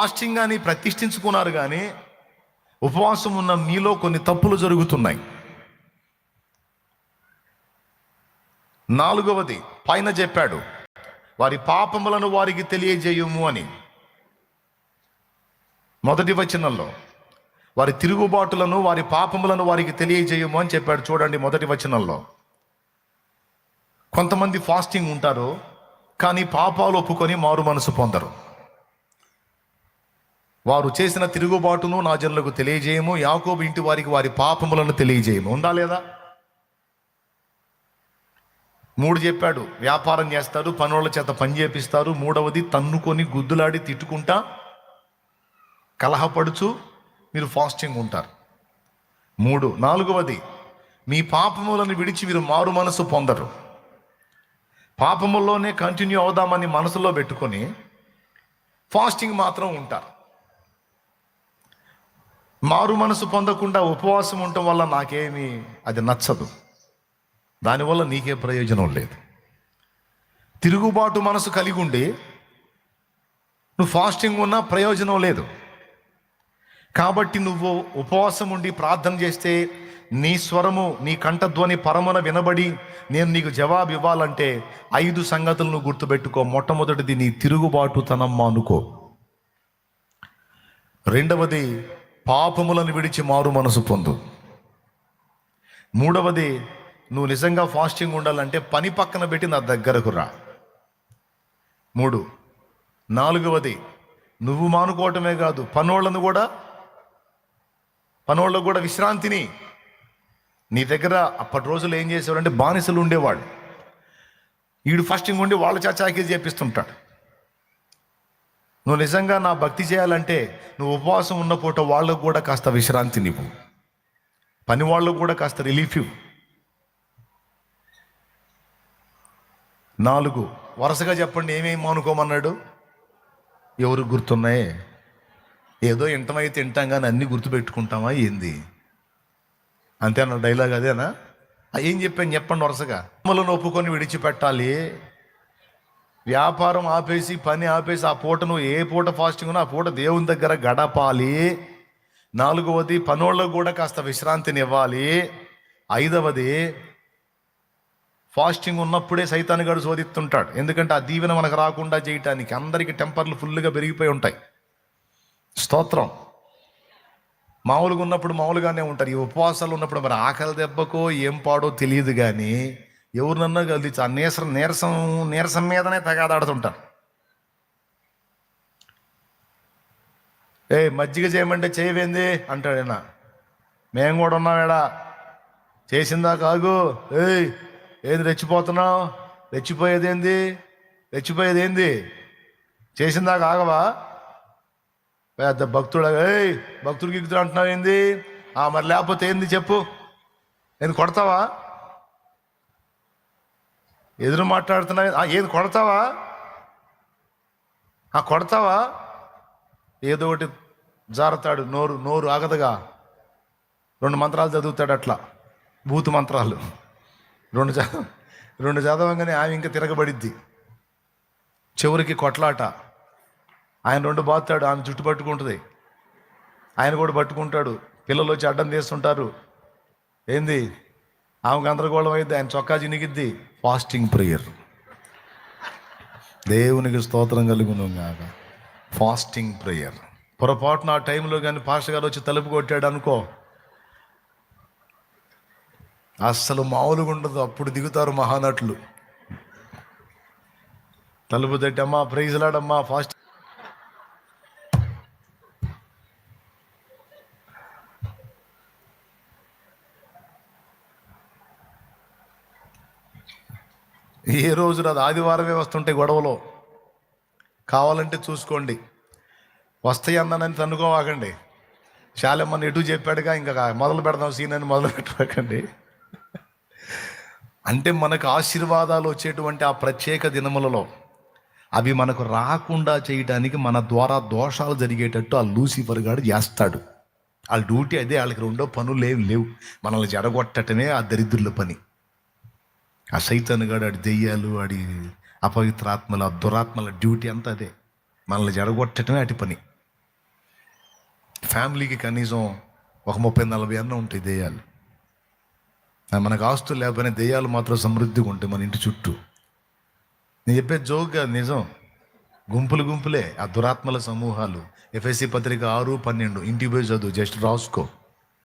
Fasting అని ప్రతిష్ఠించుకున్నారు, కానీ ఉపవాసం ఉన్న మీలో కొన్ని తప్పులు జరుగుతున్నాయి. నాలుగవది పైన చెప్పాడు, వారి పాపములను వారికి తెలియజేయము అని. మొదటి వచనంలో వారి తిరుగుబాటులను, వారి పాపములను వారికి తెలియజేయము అని చెప్పాడు. చూడండి మొదటి వచనంలో. కొంతమంది ఫాస్టింగ్ ఉంటారు, కానీ పాపాలు ఒప్పుకొని మారు మనసు పొందరు. వారు చేసిన తిరుగుబాటును నా జనులకు తెలియజేయము, యాకోబు ఇంటి వారికి వారి పాపములను తెలియజేయము. ఉందా లేదా? 3 చెప్పాడు, వ్యాపారం చేస్తారు, పనుల చేత పని చేపిస్తారు. 3వది తన్నుకొని గుద్దులాడి తిట్టుకుంటా కలహపడుచు మీరు ఫాస్టింగ్ ఉంటారు. 4వది మీ పాపములను విడిచి మీరు మారు మనసు పొందరు. పాపముల్లోనే కంటిన్యూ అవుదామని మనసులో పెట్టుకొని ఫాస్టింగ్ మాత్రం ఉంటారు. మారు మనసు పొందకుండా ఉపవాసం ఉండటం వల్ల నాకేమి అది నచ్చదు, దానివల్ల నీకే ప్రయోజనం లేదు. తిరుగుబాటు మనసు కలిగి ఉండి నువ్వు ఫాస్టింగ్ ఉన్నా ప్రయోజనం లేదు. కాబట్టి నువ్వు ఉపవాసం ఉండి ప్రార్థన చేస్తే నీ స్వరము, నీ కంఠధ్వని పరమున వినబడి నేను నీకు జవాబు ఇవ్వాలంటే 5 సంగతులను గుర్తుపెట్టుకో. మొట్టమొదటిది నీ తిరుగుబాటుతనం మానుకో. 2వది పాపములను విడిచి మారు మనసు పొందు. 3వది నువ్వు నిజంగా ఫాస్టింగ్ ఉండాలంటే పని పక్కన పెట్టి నా దగ్గరకు రా. 4వది నువ్వు మానుకోవటమే కాదు, పనోళ్ళకు కూడా విశ్రాంతిని. నీ దగ్గర అప్పటి రోజులు ఏం చేసేవాడంటే బానిసలు ఉండేవాడు. వీడు ఫాస్టింగ్ ఉండి వాళ్ళ చాచాకి చేపిస్తుంటాడు. నువ్వు నిజంగా నా భక్తి చేయాలంటే నువ్వు ఉపవాసం ఉన్న పూట వాళ్ళకు కూడా కాస్త విశ్రాంతినివ్వు, పని వాళ్ళకు కూడా కాస్త రిలీఫ్ ఇవ్వు. 4 వరుసగా చెప్పండి, ఏమేమి మానుకోమన్నాడు? ఎవరు గుర్తున్నాయి? ఏదో ఇంటమైతే తింటాం కానీ అన్నీ గుర్తుపెట్టుకుంటామా ఏంది? అంతేనా డైలాగ్? అదేనా? ఏం చెప్పాను చెప్పండి వరుసగా. అమ్మలను ఒప్పుకొని విడిచిపెట్టాలి, వ్యాపారం ఆపేసి పని ఆపేసి ఆ పూట నువ్వు ఏ పూట ఫాస్టింగ్ ఉన్నా ఆ పూట దేవుని దగ్గర గడపాలి. 4వది పనోళ్ళకు కూడా కాస్త విశ్రాంతిని ఇవ్వాలి. 5వది ఫాస్టింగ్ ఉన్నప్పుడే సైతాను గడు శోధిస్తుంటాడు. ఎందుకంటే ఆ దీవెన మనకు రాకుండా చేయటానికి. అందరికీ టెంపర్లు ఫుల్గా పెరిగిపోయి ఉంటాయి. స్తోత్రం. మామూలుగా ఉన్నప్పుడు మామూలుగానే ఉంటారు. ఈ ఉపవాసాలు ఉన్నప్పుడు మరి ఆకలి దెబ్బకో ఏం పాడో తెలియదు, కానీ ఎవరినన్నా కలిసి ఆ నీరసం మీదనే తగాదాడుతుంటారు. మజ్జిగ చేయమంటే చేయవేంది అంటాడేనా? మేము కూడా ఉన్నామేడా, చేసిందా కాగు. ఏది రెచ్చిపోతున్నావు? రెచ్చిపోయేది ఏంది? చేసిందా కాగవా? పెద్ద భక్తుడు, భక్తుడికి గిక్తుడు అంటున్నావు ఏంది? మరి లేకపోతే ఏంది చెప్పు? నేను కొడతావా? ఎదురు మాట్లాడుతున్నావు ఏది? కొడతావా? ఏదో ఒకటి జారుతాడు, నోరు ఆగదుగా. 2 మంత్రాలు చదువుతాడు, అట్లా భూత మంత్రాలు. 2 చదవంగానే ఆమె ఇంకా తిరగబడిద్ది. చివరికి కొట్లాట. ఆయన 2 బాతాడు, ఆమె జుట్టు పట్టుకుంటుంది, ఆయన కూడా పట్టుకుంటాడు. పిల్లలు వచ్చి అడ్డం తీస్తుంటారు. ఏంది? ఆమెకు గందరగోళం అయింది, ఆయన చొక్కా చినిగిద్ది. Fasting prayer. దేవునికి స్తోత్రం కలుగును కాక. Fasting prayer. పొరపాటున ఆ టైంలో కానీ పాస్టర్ గారు వచ్చి తలుపు కొట్టాడు అనుకో, అస్సలు మామూలుగా ఉండదు. అప్పుడు దిగుతారు మహానటులు. తలుపు తట్టమ్మా, ప్రైజ్లాడమ్మా, ఫాస్ట్. ఏ రోజు అది ఆదివారమే వస్తుంటాయి గొడవలో. కావాలంటే చూసుకోండి. వస్తాయి అన్నానని తన్నుకోవాకండి. శాలెమ్మని ఎటు చెప్పాడుగా, ఇంకా మొదలు పెడదాం సీన్ అని మొదలు పెట్టకండి. అంటే మనకు ఆశీర్వాదాలు వచ్చేటువంటి ఆ ప్రత్యేక దినములలో అవి మనకు రాకుండా చేయడానికి మన ద్వారా దోషాలు జరిగేటట్టు ఆ లూసిఫర్ గాడు చేస్తాడు. వాళ్ళ డ్యూటీ అదే. వాళ్ళకి 2 పనులు లేవు. మనల్ని జడగొట్టటమే ఆ దరిద్రుల పని. ఆ సైతాను గాడు, ఆడి దెయ్యాలు, ఆడి అపవిత్రాత్మల, దురాత్మల డ్యూటీ అంతా అదే. మనల్ని జడగొట్టటమే అటు పని. ఫ్యామిలీకి కనీసం ఒక 30-40 అన్న ఉంటాయి దెయ్యాలు. మనకు ఆస్తులు లేకపోయినా దెయ్యాలు మాత్రం సమృద్ధిగా ఉంటాయి మన ఇంటి చుట్టూ. నేను చెప్పే జోక్ కాదు, నిజం. గుంపులే ఆ దురాత్మల సమూహాలు. ఎఫెసీ పత్రిక 6:12 ఇంటికి పోయి చదువు, జస్ట్ రాసుకో.